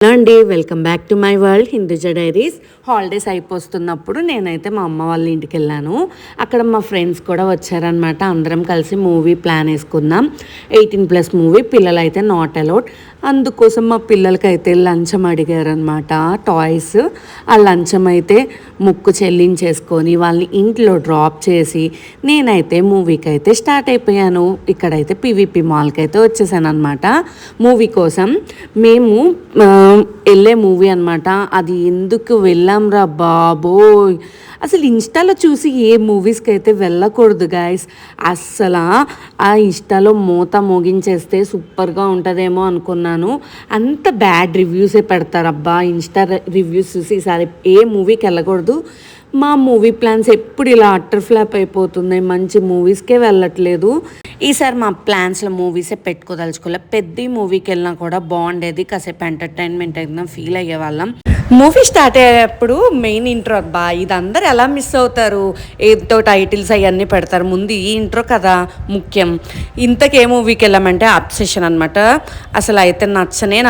Hello అండి, welcome back to my world Hinduja diaries. Holidays అయిపోతున్నప్పుడు నేనైతే మా అమ్మ వాళ్ళ ఇంటికి వెళ్ళాను. అక్కడ మా ఫ్రెండ్స్ కూడా వచ్చారనమాట. అందరం కలిసి మూవీ ప్లాన్ వేసుకుందాం. 18+ మూవీ, పిల్లలు అయితే నాట్ అలౌడ్. అందుకోసం మా పిల్లలకైతే లంచం అడిగారనమాట, టాయ్స్. ఆ లంచం అయితే ముక్కు చెల్లించేసుకొని వాళ్ళని ఇంట్లో డ్రాప్ చేసి నేనైతే మూవీకి అయితే స్టార్ట్ అయిపోయాను. ఇక్కడైతే పీవీపీ మాల్కి అయితే వచ్చేసాను అనమాట మూవీ కోసం. మేము వెళ్ళే మూవీ అనమాట. అది ఎందుకు వెళ్ళాంరా బాబోయ్, అసలు ఇన్స్టాలో చూసి ఏ మూవీస్కి అయితే వెళ్ళకూడదు గాయస్. అస్సలు ఆ ఇన్స్టాలో మూత మోగించేస్తే సూపర్గా ఉంటుందేమో అనుకున్నాను. అంత బ్యాడ్ రివ్యూసే పెడతారు అబ్బా ఇన్స్టా రివ్యూస్ చూసి. ఈసారి ఏ మూవీకి వెళ్ళకూడదు. మా మూవీ ప్లాన్స్ ఎప్పుడు ఇలా అట్టర్ ఫ్లాప్ అయిపోతున్నాయి, మంచి మూవీస్కే వెళ్ళట్లేదు. ఈసారి మా ప్లాన్స్లో మూవీసే పెట్టుకోదలుచుకోలే. పెద్ద మూవీకి వెళ్ళినా కూడా బాగుండేది, కాసేపు ఎంటర్టైన్మెంట్ అయితే ఫీల్ అయ్యేవాళ్ళం. మూవీ స్టార్ట్ అయ్యేటప్పుడు మెయిన్ ఇంట్రో అబ్బా, ఇది అందరు ఎలా మిస్ అవుతారు, ఏదో టైటిల్స్ అవన్నీ పెడతారు. ముందు ఈ ఇంట్రో కదా ముఖ్యం. ఇంతకే మూవీకి వెళ్ళామంటే అబ్సెషన్ అనమాట. అసలు అయితే నచ్చనే